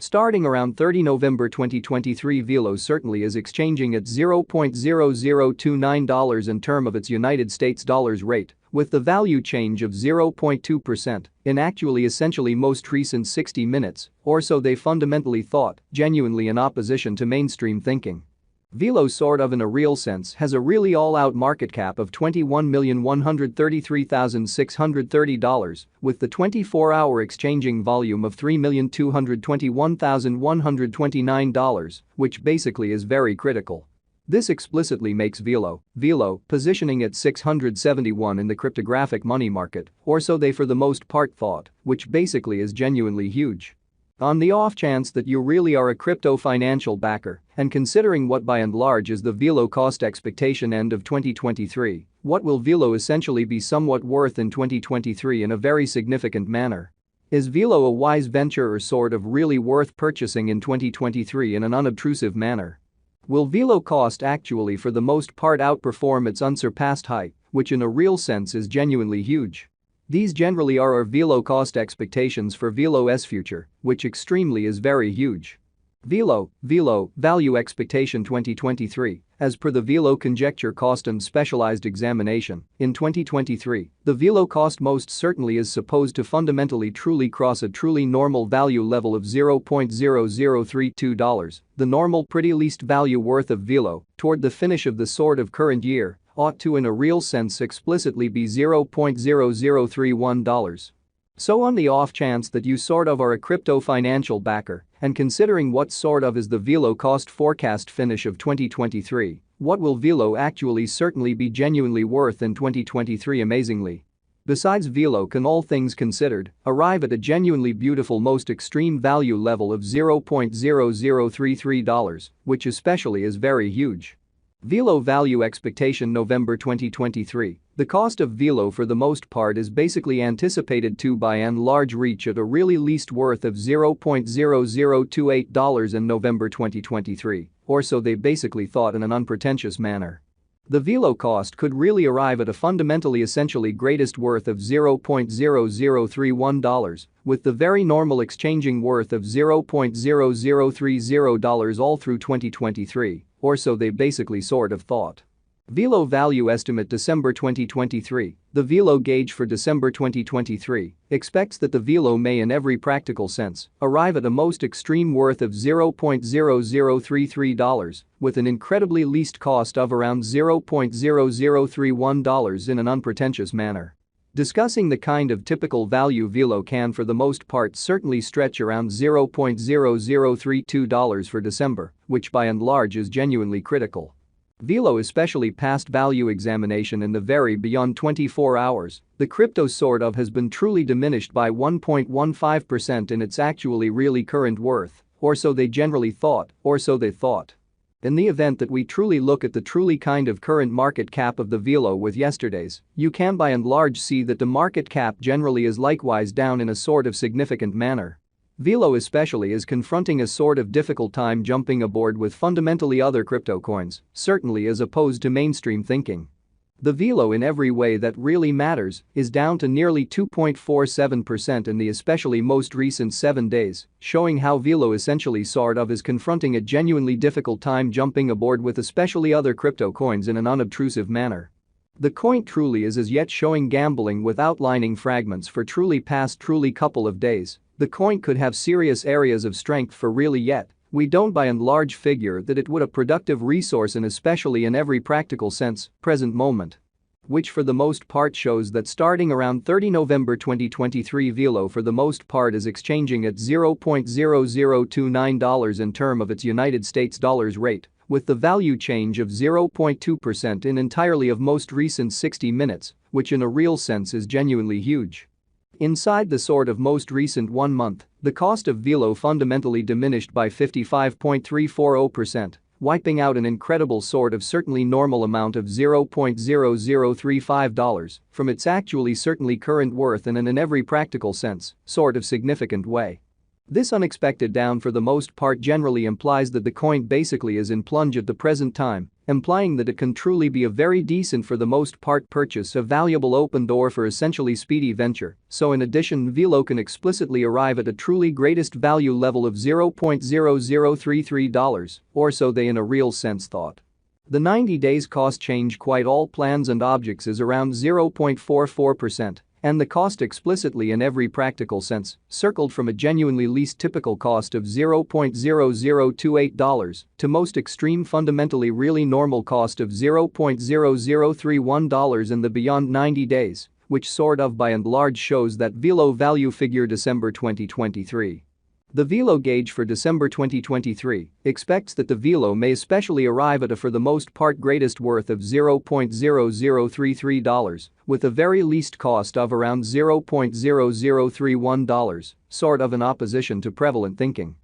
Starting around 30 November 2023, Velo certainly is exchanging at $0.0029 in term of its United States dollars rate, with the value change of 0.2% in actually essentially most recent 60 minutes, or so they fundamentally thought, genuinely in opposition to mainstream thinking. Velo sort of in a real sense has a really all-out market cap of $21,133,630 with the 24-hour exchanging volume of $3,221,129, which basically is very critical. This explicitly makes Velo positioning at 671 in the cryptographic money market, or so they for the most part thought, which basically is genuinely huge. On the off chance that you really are a crypto financial backer, and considering what by and large is the Velo cost expectation end of 2023, what will Velo essentially be somewhat worth in 2023 in a very significant manner? Is Velo a wise venture or sort of really worth purchasing in 2023 in an unobtrusive manner? Will Velo cost actually for the most part outperform its unsurpassed height, which in a real sense is genuinely huge? These generally are our Velo cost expectations for Velo's future, which extremely is very huge. Velo value expectation 2023, as per the Velo conjecture cost and specialized examination, in 2023, the Velo cost most certainly is supposed to fundamentally truly cross a truly normal value level of $0.0032, the normal pretty least value worth of Velo, toward the finish of the sort of current year, ought to in a real sense explicitly be $0.0031. So on the off chance that you sort of are a crypto financial backer, and considering what sort of is the Velo cost forecast finish of 2023, what will Velo actually certainly be genuinely worth in 2023 amazingly? Besides, Velo can, all things considered, arrive at a genuinely beautiful most extreme value level of $0.0033, which especially is very huge. Velo value expectation November 2023. The cost of Velo for the most part is basically anticipated to by and large reach at a really least worth of $0.0028 in November 2023, or so they basically thought in an unpretentious manner. The Velo cost could really arrive at a fundamentally essentially greatest worth of $0.0031, with the very normal exchanging worth of $0.0030 all through 2023, or so they basically sort of thought. Velo value estimate December 2023. The Velo gauge for December 2023 expects that the Velo may in every practical sense arrive at a most extreme worth of $0.0033, with an incredibly least cost of around $0.0031 in an unpretentious manner. Discussing the kind of typical value Velo can for the most part certainly stretch around $0.0032 for December, which by and large is genuinely critical. Velo especially passed value examination in the very beyond 24 hours, the crypto sort of has been truly diminished by 1.15% in its actually really current worth, or so they generally thought, or so they thought. In the event that we truly look at the truly kind of current market cap of the Velo with yesterday's, you can by and large see that the market cap generally is likewise down in a sort of significant manner. Velo especially is confronting a sort of difficult time jumping aboard with fundamentally other crypto coins, certainly as opposed to mainstream thinking. The Velo in every way that really matters is down to nearly 2.47% in the especially most recent 7 days, showing how Velo essentially sort of is confronting a genuinely difficult time jumping aboard with especially other crypto coins in an unobtrusive manner. The coin truly is as yet showing gambling with outlining fragments for truly past truly couple of days. The coin could have serious areas of strength for really yet. We don't by and large figure that it would a productive resource and especially in every practical sense, present moment. Which for the most part shows that starting around 30 November 2023 Velo for the most part is exchanging at $0.0029 in term of its United States dollars rate, with the value change of 0.2% in entirely of most recent 60 minutes, which in a real sense is genuinely huge. Inside the sort of most recent 1 month, the cost of Velo fundamentally diminished by 55.340%, wiping out an incredible sort of certainly normal amount of $0.0035 from its actually certainly current worth and in every practical sense, sort of significant way. This unexpected down for the most part generally implies that the coin basically is in plunge at the present time, implying that it can truly be a very decent for the most part purchase, a valuable open door for essentially speedy venture. So in addition, Velo can explicitly arrive at a truly greatest value level of $0.0033, or so they in a real sense thought. The 90 days cost change quite all plans and objects is around 0.44%, and the cost explicitly in every practical sense, circled from a genuinely least typical cost of $0.0028 to most extreme fundamentally really normal cost of $0.0031 in the beyond 90 days, which sort of by and large shows that Velo value figure December 2023. The Velo gauge for December 2023 expects that the Velo may especially arrive at a for the most part greatest worth of $0.0033, with a very least cost of around $0.0031, sort of in opposition to prevalent thinking.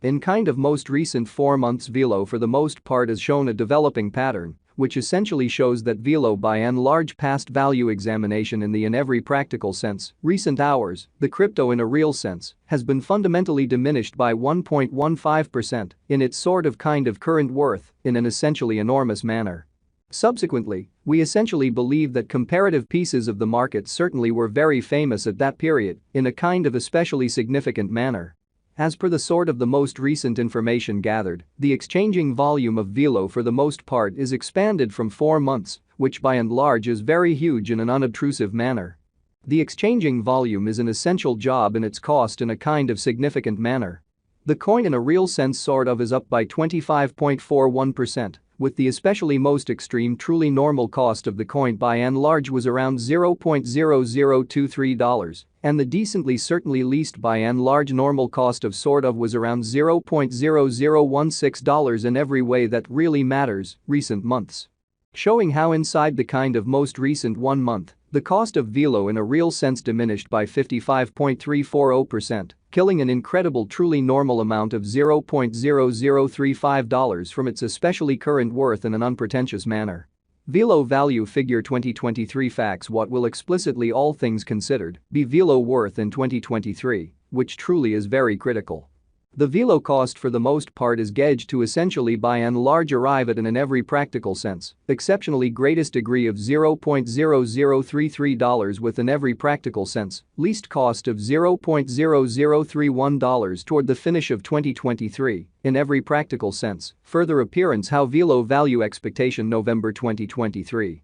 In kind of most recent 4 months, Velo for the most part has shown a developing pattern, which essentially shows that Velo by and large past value examination in every practical sense, recent hours, the crypto in a real sense, has been fundamentally diminished by 1.15% in its sort of kind of current worth in an essentially enormous manner. Subsequently, we essentially believe that comparative pieces of the market certainly were very famous at that period in a kind of especially significant manner. As per the sort of the most recent information gathered, the exchanging volume of Velo for the most part is expanded from 4 months, which by and large is very huge in an unobtrusive manner. The exchanging volume is an essential job in its cost in a kind of significant manner. The coin in a real sense sort of is up by 25.41%, with the especially most extreme truly normal cost of the coin by and large was around $0.0023, and the decently certainly least by and large normal cost of sort of was around $0.0016 in every way that really matters, recent months. Showing how inside the kind of most recent 1 month, the cost of Velo in a real sense diminished by 55.340%, killing an incredible truly normal amount of $0.0035 from its especially current worth in an unpretentious manner. Velo value figure 2023 facts. What will explicitly, all things considered, be Velo worth in 2023, which truly is very critical. The Velo cost for the most part is gauged to essentially by and large arrive at in every practical sense, exceptionally greatest degree of $0.0033 with in every practical sense, least cost of $0.0031 toward the finish of 2023, in every practical sense, further appearance how Velo value expectation November 2023.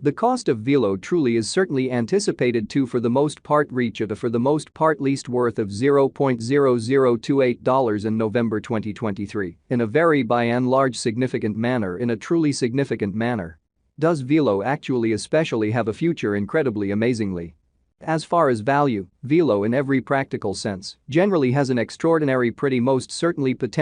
The cost of Velo truly is certainly anticipated to for the most part reach at a for the most part least worth of $0.0028 in November 2023 in a very by and large significant manner, in a truly significant manner. Does Velo actually especially have a future? Incredibly amazingly. As far as value, Velo in every practical sense generally has an extraordinary pretty most certainly potential